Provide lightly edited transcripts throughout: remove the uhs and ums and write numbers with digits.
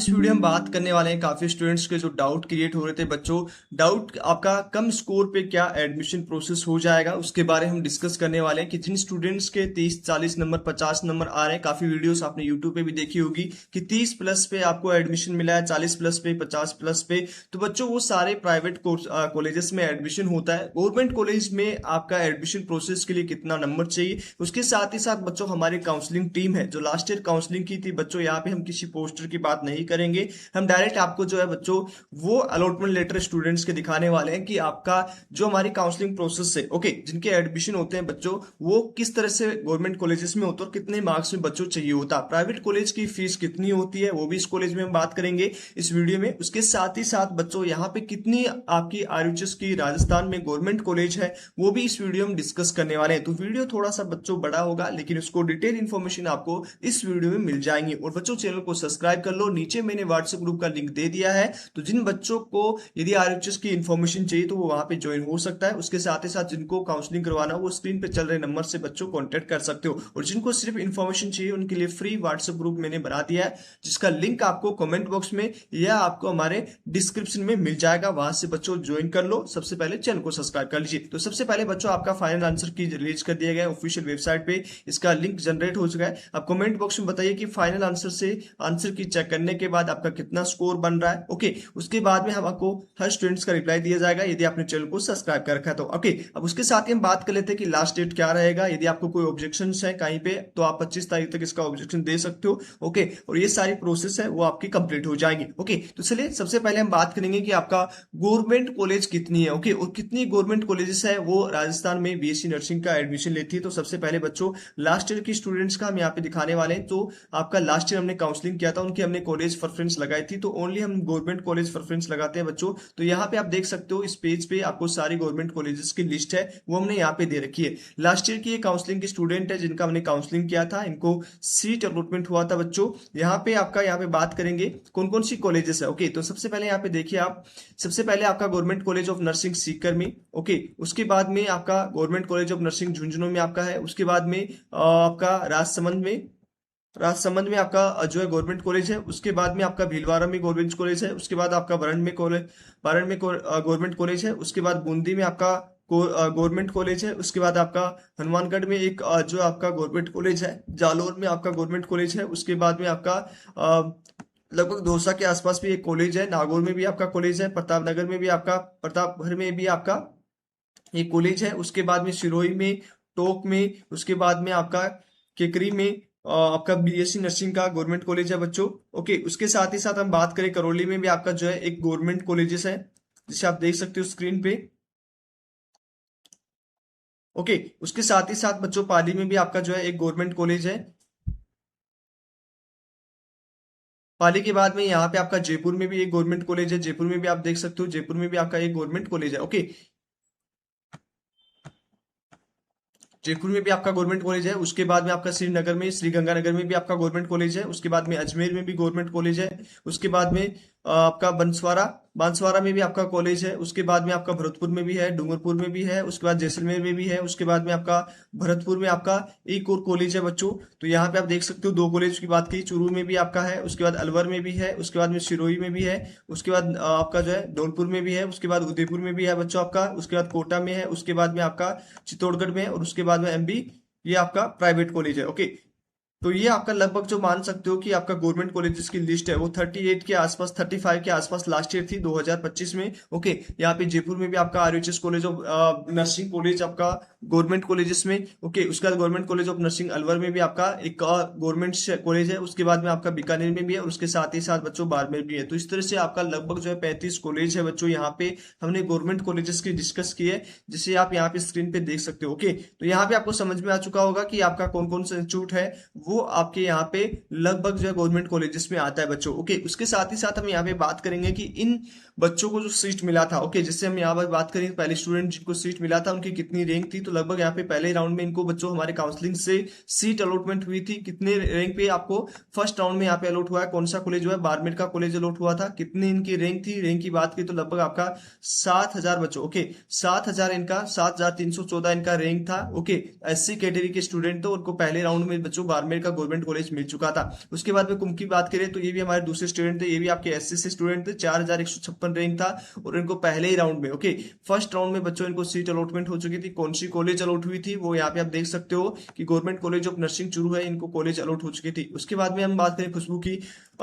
इस वीडियो में बात करने वाले हैं काफी स्टूडेंट्स के जो डाउट क्रिएट हो रहे थे बच्चों। डाउट आपका कम स्कोर पे क्या एडमिशन प्रोसेस हो जाएगा उसके बारे में हम डिस्कस करने वाले हैं कि जिन स्टूडेंट्स के 30 40 नंबर 50 नंबर आ रहे हैं, काफी वीडियोस आपने यूट्यूब पे भी देखी होगी कि 30 प्लस पे आपको एडमिशन मिला है, 40 प्लस पे, 50 प्लस पे। तो बच्चों वो सारे प्राइवेट कॉलेजेस में एडमिशन होता है। गवर्नमेंट कॉलेज में आपका एडमिशन प्रोसेस के लिए कितना नंबर चाहिए, उसके साथ ही साथ बच्चों हमारी काउंसलिंग टीम है जो लास्ट ईयर काउंसलिंग की थी बच्चों। यहाँ पे हम किसी पोस्टर की बात नहीं करेंगे, हम डायरेक्ट आपको जो है बच्चों वो अलॉटमेंट लेटर स्टूडेंट्स के दिखाने वाले हैं कि आपका जो हमारी काउंसलिंग प्रोसेस है, ओके, जिनके एडमिशन होते हैं बच्चों, वो किस तरह से गवर्नमेंट कॉलेजेस में होता है और कितने मार्क्स में बच्चों चाहिए होता है। प्राइवेट कॉलेज की फीस कितनी होती है वो भी इस कॉलेज में हम बात करेंगे इस वीडियो में। उसके साथ ही साथ बच्चों यहाँ पे कितनी आपकी आरयूएच की राजस्थान में गवर्नमेंट कॉलेज है वो भी इस वीडियो में डिस्कस करने वाले हैं। तो वीडियो थोड़ा सा बच्चों बड़ा होगा लेकिन उसको डिटेल इन्फॉर्मेशन आपको इस वीडियो में मिल जाएंगी। और बच्चों चैनल को सब्सक्राइब कर लो, नीचे मैंने व्हाट्सएप ग्रुप का लिंक दे दिया है, तो जिन बच्चों को यदि आरएचएस की इन्फॉर्मेशन चाहिए तो वो वहां पे ज्वाइन हो सकता है। उसके साथ ही साथ जिनको काउंसलिंग करवाना हो वो स्क्रीन पे चल रहे नंबर से बच्चों कांटेक्ट कर सकते हो। और जिनको सिर्फ इन्फॉर्मेशन चाहिए उनके लिए फ्री व्हाट्सएप ग्रुप मैंने बना दिया है जिसका लिंक आपको कमेंट बॉक्स में या आपको हमारे डिस्क्रिप्शन में मिल जाएगा, वहां से बच्चों ज्वाइन कर लो। सबसे पहले चैनल को सब्सक्राइब कर लीजिए। तो सबसे पहले बच्चों आपका फाइनल आंसर की रिलीज कर दिया गया है ऑफिशियल वेबसाइट पे, इसका लिंक जनरेट हो चुका है। आप कमेंट बॉक्स में बताइए कि फाइनल आंसर से आंसर की चेक करने के बाद आपका कितना स्कोर बन रहा है, ओके। उसके बाद में हम आपको हर स्टूडेंट्स का रिप्लाई दिया जाएगा यदि आपने चैनल को सब्सक्राइब कर रखा है तो, ओके। अब उसके साथ ही हम बात कर लेते हैं कि लास्ट डेट क्या रहेगा। यदि आपको कोई ऑब्जेक्शन है कहीं पे तो आप 25 तारीख तक इसका ऑब्जेक्शन दे सकते हो, ओके। और ये सारी प्रोसेस है वो आपकी कंप्लीट हो जाएंगी, ओके। तो चलिए सबसे पहले हम बात करेंगे कि आपका गवर्नमेंट कॉलेज कितनी है, ओके, और कितनी गवर्नमेंट कॉलेजेस है वो राजस्थान में बीएससी नर्सिंग का एडमिशन लेती है। तो सबसे पहले बच्चों लास्ट ईयर की स्टूडेंट्स का हम यहाँ पे दिखाने वाले हैं। तो आपका लास्ट ईयर हमने काउंसलिंग किया था, उनकी हमने कॉलेज प्रेफरेंस लगाई थी, तो ओनली हम गवर्नमेंट कॉलेज प्रेफरेंस लगाते हैं बच्चों। तो यहाँ पे आप देख सकते हो इस पेज पे आपको सारी गवर्नमेंट कॉलेजेस की लिस्ट है वो हमने यहाँ पे दे रखी है। लास्ट ईयर की ये काउंसलिंग की स्टूडेंट है जिनका हमने काउंसलिंग किया था, इनको सीट अलॉटमेंट हुआ था बच्चों। यहाँ पे आपका यहाँ पे बात करेंगे कौन कौन सी कॉलेजेस है, ओके। तो सबसे पहले यहाँ पे देखिए आप, सबसे पहले आपका government college of nursing Sikar में, ओके। उसके बाद में आपका government college of nursing Jhunjhunu में आपका है। उसके बाद में आपका राजसमंद में आपका जो है गवर्नमेंट कॉलेज है। उसके बाद में आपका भीलवाड़ा में गवर्नमेंट कॉलेज है। उसके बाद आपका बरन में गवर्नमेंट कॉलेज है। उसके बाद बूंदी में आपका गवर्नमेंट कॉलेज है। उसके बाद आपका हनुमानगढ़ में एक जो आपका गवर्नमेंट कॉलेज है। जालोर में आपका गवर्नमेंट कॉलेज है। उसके बाद में आपका लगभग दौसा के आसपास भी एक कॉलेज है। नागौर में भी आपका कॉलेज है। प्रतापनगर में भी आपका, प्रतापगढ़ में भी आपका एक कॉलेज है। उसके बाद में सिरोही में, टोंक में, उसके बाद में आपका केकरी में आपका बीएससी नर्सिंग का गवर्नमेंट कॉलेज है बच्चों, ओके। उसके साथ ही साथ हम बात करें करौली में भी आपका जो है एक गवर्नमेंट कॉलेजेस है जिसे आप देख सकते हो स्क्रीन पे, ओके। उसके साथ ही साथ बच्चों पाली में भी आपका जो है एक गवर्नमेंट कॉलेज है। पाली के बाद में यहाँ पे आपका जयपुर में भी एक गवर्नमेंट कॉलेज है। जयपुर में भी आप देख सकते हो, जयपुर में भी आपका एक गवर्नमेंट कॉलेज है, ओके। जयपुर में भी आपका गवर्नमेंट कॉलेज है। उसके बाद में आपका श्रीनगर में, श्रीगंगानगर में भी आपका गवर्नमेंट कॉलेज है। उसके बाद में अजमेर में भी गवर्नमेंट कॉलेज है। उसके बाद में आपका बंसवाड़ा बांसवाड़ा में भी आपका कॉलेज है। उसके बाद में आपका भरतपुर में भी है, डूंगरपुर में भी है। उसके बाद जैसलमेर में भी है। उसके बाद में आपका भरतपुर में आपका एक और कॉलेज है बच्चों। तो यहाँ पे आप देख सकते हो दो कॉलेज की बात की, चूरू में भी आपका है। उसके बाद अलवर में भी है। उसके बाद में सिरोही में भी है। उसके बाद आपका जो है धौलपुर में भी है। उसके बाद उदयपुर में भी है बच्चों आपका। उसके बाद कोटा में है। उसके बाद में आपका चित्तौड़गढ़ में है। और उसके बाद में एमबी, ये आपका प्राइवेट कॉलेज है, ओके। तो ये आपका लगभग जो मान सकते हो कि आपका गवर्नमेंट कॉलेजेस की लिस्ट है वो 38 के आसपास, 35 के आसपास लास्ट ईयर थी 2025 में, ओके। यहाँ पे जयपुर में भी आपका RHS college of nursing college आपका गवर्नमेंट कॉलेजेस में, ओके। उसके बाद government college of nursing Alwar में भी आपका एक गवर्नमेंट कॉलेज है। उसके बाद में आपका बीकानेर में भी है और उसके साथ ही साथ बच्चों बाड़मेर भी है। तो इस तरह से आपका लगभग जो है 35 कॉलेज है बच्चों। यहाँ पे हमने गवर्नमेंट कॉलेजेस की डिस्कस की है जिसे आप यहाँ पे स्क्रीन पे देख सकते हो, ओके। तो यहाँ पे आपको समझ में आ चुका होगा कि आपका कौन कौन सा इंस्टीट्यूट है वो आपके यहाँ पे लगभग जो है गवर्नमेंट कॉलेजेस में आता है बच्चों, ओके। उसके साथ ही साथ हम यहाँ पे बात करेंगे कि इन बच्चों को जो सीट मिला था, ओके, जिससे हम यहाँ पर बात करें पहले स्टूडेंट जिनको सीट मिला था उनकी कितनी रैंक थी। तो लगभग यहाँ पे पहले राउंड में इनको बच्चों हमारे काउंसलिंग से सीट अलॉटमेंट हुई थी। कितने रैंक पे आपको फर्स्ट राउंड में यहाँ पे अलॉट हुआ है, कौन सा कॉलेज हुआ है, बाड़मेर का कॉलेज अलॉट हुआ था। कितनी इनकी रैंक थी, रैंक की बात की तो लगभग आपका 7,000 बच्चों, ओके। 7,000 इनका, 7,314 इनका रैंक था, ओके। एससी कैटेगरी के स्टूडेंट थे, उनको पहले राउंड में बच्चों बाड़मेर इनका गवर्नमेंट कॉलेज मिल चुका था। उसके बाद में कुंभ की बात करें तो ये भी हमारे दूसरे स्टूडेंट थे, ये भी आपके एससी से स्टूडेंट थे, 4156 रैंक था और इनको पहले ही राउंड में, ओके, फर्स्ट राउंड में बच्चों इनको सीट अलॉटमेंट हो चुकी थी। कौन सी कॉलेज अलॉट हुई थी वो यहाँ पे आप देख सकते हो कि government college of nursing Churu है, इनको कॉलेज अलॉट हो चुकी थी। उसके बाद में हम बात करें खुशबू की,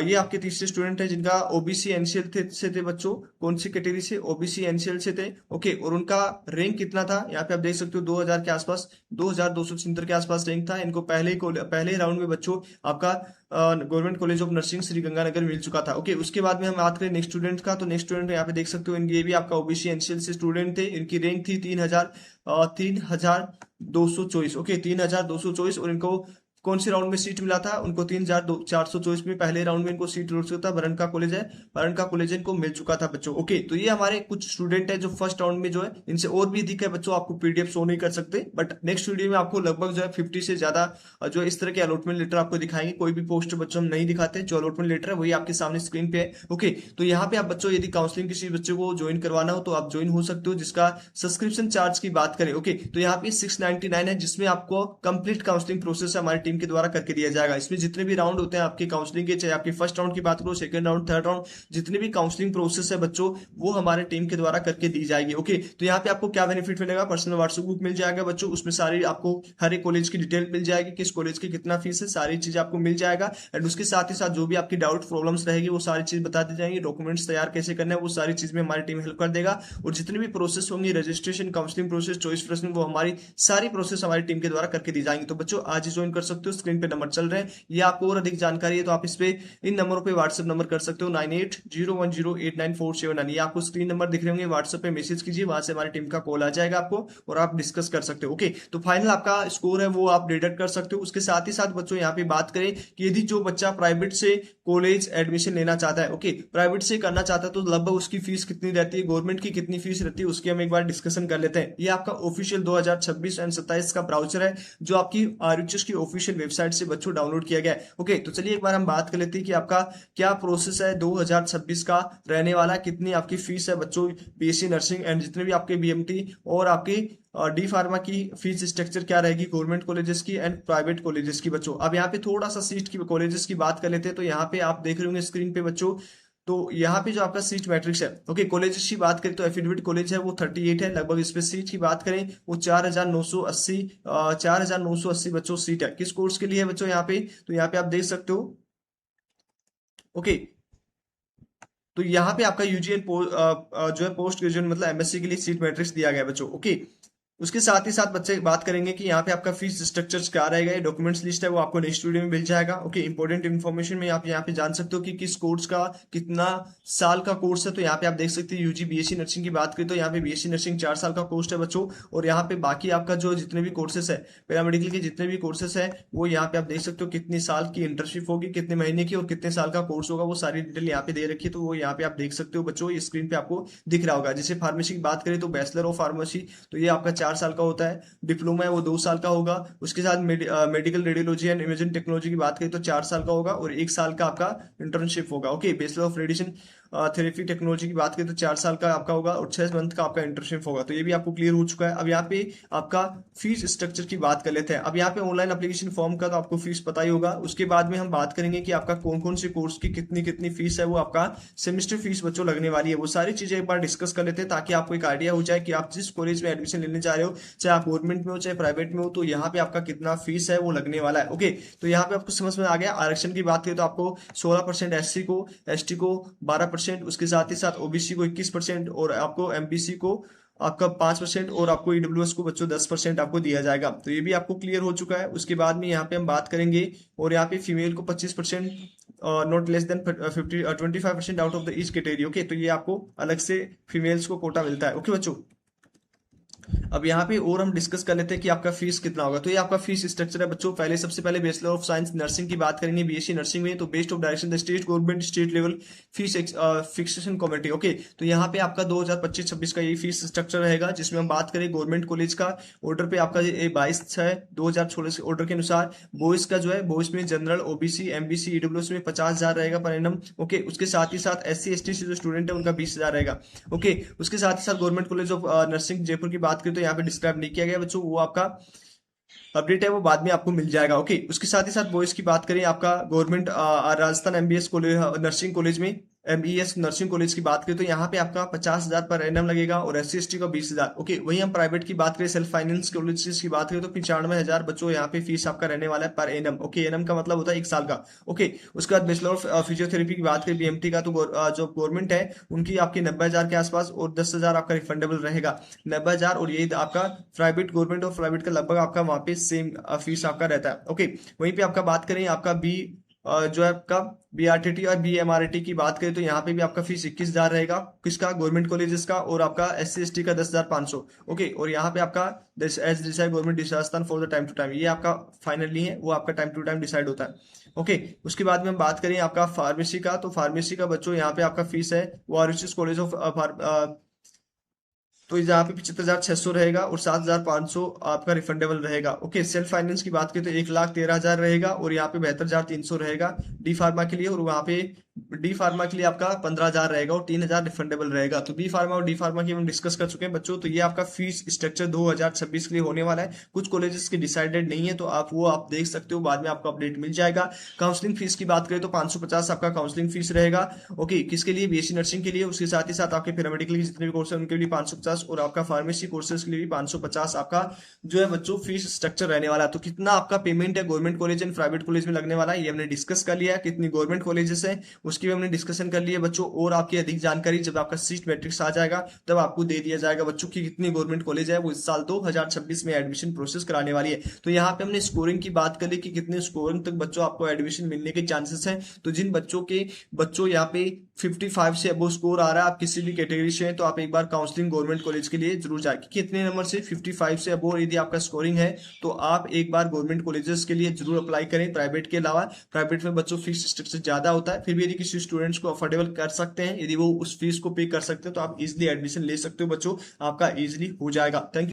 ये आपके तीसरे स्टूडेंट है जिनका ओबीसी एनसीएल से थे बच्चों, कौन सी कैटेगरी से, ओबीसी एनसीएल से थे, ओके, और उनका रैंक कितना था यहाँ पे आप देख सकते हो 2000 के आसपास, 2276 के आसपास रैंक था। इनको पहले राउंड में बच्चों आपका government college of nursing Sri Ganganagar मिल चुका था, ओके। उसके बाद में हम बात करें नेक्स्ट स्टूडेंट का, तो नेक्स्ट स्टूडेंट यहाँ पे देख सकते हो, ये भी आपका ओबीसी एनसीएल से स्टूडेंट थे, इनकी रैंक थी 3224, ओके, 3224, और इनको कौन से राउंड में सीट मिला था, उनको 3424 में पहले राउंड में इनको सीट मिल चुका था। बरनका कॉलेज है, बरनका कॉलेज इनको मिल चुका था बच्चों, ओके। तो ये हमारे कुछ स्टूडेंट है जो फर्स्ट राउंड में जो है, इनसे और भी अधिक है बच्चों, आपको पीडीएफ शो नहीं कर सकते, बट नेक्स्ट वीडियो में आपको लगभग जो है 50 से ज्यादा जो इस तरह के अलॉटमेंट लेटर आपको दिखाएंगे। कोई भी पोस्ट बच्चों हम नहीं दिखाते, जो अलॉटमेंट लेटर है वही आपके सामने स्क्रीन पे है, ओके। तो यहाँ पे आप बच्चों यदि काउंसलिंग किसी बच्चे को ज्वाइन करवाना हो तो आप ज्वाइन हो सकते हो, जिसका सब्सक्रिप्शन चार्ज की बात करें, ओके, तो यहाँ पे 699 है, जिसमें आपको कंप्लीट काउंसलिंग प्रोसेस हमारी टीम के द्वारा करके दिया जाएगा। इसमें जितने भी राउंड होते हैं आपके काउंसलिंग के, चाहे आपकी फर्स्ट राउंड की बात करो, सेकंड राउंड, थर्ड राउंड, जितने भी काउंसलिंग प्रोसेस है बच्चों वो हमारे टीम के द्वारा करके दी जाएगी, ओके। तो यहाँ पे आपको क्या बेनिफिट मिलेगा, पर्सनल व्हाट्सएप ग्रुप मिल जाएगा बच्चों, उसमें सारी आपको हर एक कॉलेज की डिटेल मिल जाएगी, किस कॉलेज की कितना फीस है, सारी चीज आपको मिल जाएगा। एंड उसके साथ ही साथ जो भी आपकी डाउट प्रॉब्लम्स रहेगी वो सारी चीज बता दी जाएंगी, डॉक्यूमेंट्स तैयार कैसे करना है वो सारी चीज में हमारी टीम हेल्प कर देगा। और जितनी भी प्रोसेस होंगी, रजिस्ट्रेशन, काउंसलिंग प्रोसेस, चॉइस प्रश्न, वो हमारी सारी प्रोसेस हमारी टीम के द्वारा करके दी जाएंगी। तो बच्चों आज ही ज्वाइन कर सकते हो, स्क्रीन पे नंबर चल रहे हैं, ये आपको और अधिक जानकारी है तो आप इस पे इन नंबरों पे व्हाट्सएप नंबर कर सकते हो, 9801089479, ये आपको स्क्रीन नंबर दिख रहे होंगे, व्हाट्सएप पे मैसेज कीजिए, वहां से हमारी टीम का कॉल आ जाएगा आपको और आप डिस्कस कर सकते हो, ओके। तो फाइनल आपका स्कोर है वो आप डिडक्ट कर सकते हो। उसके साथ ही साथ बच्चों यहाँ पे बात करें कि यदि जो बच्चा प्राइवेट से कॉलेज एडमिशन लेना चाहता है, ओके, प्राइवेट से करना चाहता है, तो लगभग उसकी फीस कितनी रहती है, गवर्नमेंट की कितनी फीस रहती है, उसकी हम एक बार डिस्कशन कर लेते हैं। ये आपका ऑफिशियल 2026 एंड 27 का ब्राउचर है, जो आपकी आरयूएच की ऑफिशियल वेबसाइट से बच्चों डाउनलोड किया गया है, ओके। तो चलिए एक बार हम बात कर लेते हैं कि आपका क्या प्रोसेस है 2026 का रहने वाला, कितनी आपकी फीस है बच्चों, बीएससी नर्सिंग एंड जितने भी आपके बीएमटी और आपकी डी फार्मा की फीस स्ट्रक्चर क्या रहेगी, गवर्नमेंट कॉलेजेस की एंड प्राइवेट कॉलेजेस की बच्चों। अब यहाँ पे थोड़ा सा सीट की कॉलेजेस की बात कर लेते हैं, तो यहाँ पे आप देख रहे होंगे स्क्रीन पे बच्चों, तो यहाँ पे जो आपका सीट मैट्रिक्स है, ओके, कॉलेजेस की बात करें तो एफिडेविट कॉलेज है वो 38 है लगभग, इस पे सीट की बात करें वो 4980 बच्चों सीट है। किस कोर्स के लिए है बच्चों यहाँ पे, तो यहाँ पे आप देख सकते हो, ओके। तो यहाँ पे आपका यूजीएन जो है पोस्ट ग्रेजुएट मतलब एमएससी के लिए सीट मैट्रिक्स दिया गया है बच्चों, ओके। उसके साथ ही साथ बच्चे बात करेंगे कि यहाँ पे आपका फीस स्ट्रक्चर्स क्या रहेगा, ये डॉक्यूमेंट्स लिस्ट है वो आपको नेक्स्ट वीडियो में मिल जाएगा, ओके। इंपॉर्टेंट इन्फॉर्मेशन में आप यहाँ पे जान सकते हो कि किस कोर्स का कितना साल का कोर्स है। तो यहाँ पे आप देख सकते हैं यूजी बीएससी नर्सिंग की बात करें तो यहाँ पे बीएससी नर्सिंग 4 साल का कोर्स है बच्चों, और यहाँ पे बाकी आपका जो जितने भी कोर्सेस है, पैरामेडिकल के जितने भी कोर्सेस है वो यहाँ पे आप देख सकते हो कितने साल की इंटर्नशिप होगी, कितने महीने की और कितने साल का कोर्स होगा, वो सारी डिटेल यहाँ पे दे रखी है। तो वो यहाँ पे आप देख सकते हो बच्चों, ये स्क्रीन पे आपको दिख रहा होगा। जैसे फार्मेसी की बात करें तो बैचलर ऑफ फार्मेसी, तो ये आपका 4 साल का होता है, डिप्लोमा है वो 2 साल का होगा। उसके साथ medical radiology and imaging technology की बात करें तो 4 साल का होगा और 1 साल का आपका इंटर्नशिप होगा, okay. Bachelor of radiation therapy technology की बात करें तो 4 साल का आपका होगा और 6 मंथ का आपका इंटर्नशिप होगा। तो ये भी आपको क्लियर हो चुका है। अब यहाँ पे आपका फीस स्ट्रक्चर की बात कर लेते हैं। अब यहाँ पे ऑनलाइन एप्लीकेशन फॉर्म का तो आपको फीस पता ही होगा। उसके बाद में हम बात करेंगे कि आपका कौन कौन से कोर्स की कितनी कितनी फीस है, वो आपका सेमेस्टर फीस बच्चों लगने वाली है। वो सारी चीजें एक बार डिस्कस कर लेते हैं ताकि आपको एक आइडिया हो जाए कि आप जिस कॉलेज में एडमिशन लेने जा रहे हो, चाहे आप गवर्नमेंट में हो चाहे प्राइवेट में हो, तो यहाँ पे आपका कितना फीस है वो लगने वाला है, ओके। तो यहाँ पे आपको समझ में आ गया। आरक्षण की बात करें तो आपको 16% एससी को, एसटी को 12%, उसके साथ ही साथ ओबीसी को 21% और आपको एमबीसी को आपका 5% और आपको ईडब्ल्यूएस को बच्चों 10% आपको दिया जाएगा। तो ये भी आपको क्लियर हो चुका है। उसके बाद में यहाँ पे हम बात करेंगे और यहाँ पे फीमेल को 25%, not less than 25% out of the each category, okay. तो ये आपको अलग से फीमेल्स को कोटा मिलता है, ओके बच्चों। अब यहाँ पे और हम डिस्कस कर लेते हैं कि आपका फीस कितना होगा। तो ये आपका फीस स्ट्रक्चर है बच्चों। पहले सबसे पहले बैचलर ऑफ साइंस नर्सिंग की बात करेंगे, बीएससी नर्सिंग में, तो based of direction the state government state level fees fixation committee, okay. तो यहाँ पे आपका 2025-26 का ये फीस स्ट्रक्चर रहेगा, जिसमें हम बात करें गवर्नमेंट कॉलेज का ऑर्डर पे आपका 22/6/2016 के ऑर्डर के अनुसार बॉयज का जो है, बॉयज में जनरल, ओबीसी, एमबीसी, ईडब्ल्यूएस में 50,000 रहेगा पर एनम, ओके। उसके साथ ही साथ एससी एसटी से जो स्टूडेंट है उनका 20,000 रहेगा, ओके। उसके साथ ही साथ government college of nursing Jaipur की बात करें तो यहाँ पे डिस्क्राइब नहीं किया गया बच्चों, वो आपका अपडेट है वो बाद में आपको मिल जाएगा। ओके, उसके साथ ही साथ बॉयज की बात करें, आपका government Rajasthan MBS college nursing college में, एमईएस नर्सिंग कॉलेज की बात करें तो यहाँ पे आपका 50,000 पर एनम लगेगा और एस सी एस टी का 20,000। ओके, वही हम प्राइवेट की बात करें, सेल्फ फाइनेंस कॉलेज की बात करें तो 95,000 बच्चों यहाँ पे फीस आपका रहने वाला है पर एनम। ओके, एनम का मतलब होता है 1 साल का। ओके, उसके बाद बैचलर ऑफ फिजियोथेरेपी की बात करें बीएमटी का, तो जो गवर्नमेंट है उनकी आपकी 90,000 के आसपास और 10,000 आपका रिफंडेबल रहेगा। 90,000 और ये आपका प्राइवेट, गवर्नमेंट और प्राइवेट का लगभग आपका वहां पे सेम फीस आपका रहता है। ओके, वहीं पे आपका बात करें आपका बी जो है आपका बीआरटीटी और बीएमआरटी की बात करें तो यहाँ पे भी आपका फीस 21,000 रहेगा, किसका, गवर्नमेंट कॉलेजेस का, और आपका एस सी एस टी का 10,500। ओके, और यहाँ पे आपका age decide government Rajasthan for the time to time, ये आपका फाइनली है वो आपका टाइम टू टाइम डिसाइड होता है। ओके, उसके बाद में हम बात करें आपका फार्मेसी का, तो फार्मेसी का बच्चों यहाँ पे आपका फीस है वो आरुचिस कॉलेज ऑफ, तो यहाँ पे 75,600 रहेगा और 7,500 आपका रिफंडेबल रहेगा। ओके, सेल्फ फाइनेंस की बात करें तो 1,13,000 रहेगा और यहाँ पे 72,300 रहेगा डी फार्मा के लिए, और वहाँ पे डी फार्मा के लिए आपका 15,000 रहेगा और 3,000 रिफंडेबल रहेगा। तो बी फार्मा और डी फार्मा की हम डिस्कस कर चुके हैं बच्चों। तो ये आपका फीस स्ट्रक्चर 2026 के लिए होने वाला है। कुछ कॉलेजेस के डिसाइडेड नहीं है तो आप देख सकते हो, बाद में आपको अपडेट मिल जाएगा। काउंसलिंग फीस की बात करें तो 550 आपका काउंसलिंग फीस रहेगा। ओके, किसके लिए, बीएससी नर्सिंग के लिए, उसके साथ ही साथ आपके पैरामेडिकल के जितने भी कोर्स है उनके लिए 550 और आपका फार्मेसी कोर्सेज के लिए भी 550 आपका जो है बच्चों फीस स्ट्रक्चर रहने वाला है। तो कितना आपका पेमेंट है government college and private college में लगने वाला है ये हमने डिस्कस कर लिया है। कितनी गवर्नमेंट कॉलेजेस है उसकी भी हमने डिस्कशन कर लिया बच्चों, और आपकी अधिक जानकारी जब आपका सीट मैट्रिक्स आ जाएगा तब आपको दे दिया जाएगा बच्चों की कितनी गवर्नमेंट कॉलेज है वो इस साल 2026 में एडमिशन प्रोसेस कराने वाली है। तो यहाँ पे हमने स्कोरिंग की बात कर ली कि कितने स्कोरिंग तक बच्चों आपको एडमिशन मिलने के चांसेस हैं। तो जिन बच्चों यहाँ पे 55 से अबो स्कोर आ रहा है, आप किसी भी कैटेगरी से हैं तो आप एक बार काउंसलिंग गवर्नमेंट कॉलेज के लिए जरूर जाए। कितने नंबर से, 55 से अबो यदि आपका स्कोरिंग है तो आप एक बार गवर्नमेंट कॉलेजेस के लिए जरूर अप्लाई करें प्राइवेट के अलावा। प्राइवेट में बच्चों फीस स्ट्रक्चर ज्यादा होता है, फिर भी यदि किसी स्टूडेंट्स को अफोर्डेबल कर सकते हैं, यदि वो उस फीस को पे कर सकते हैं तो आप इजिली एडमिशन ले सकते हो बच्चों, आपका इजिली हो जाएगा। Thank you.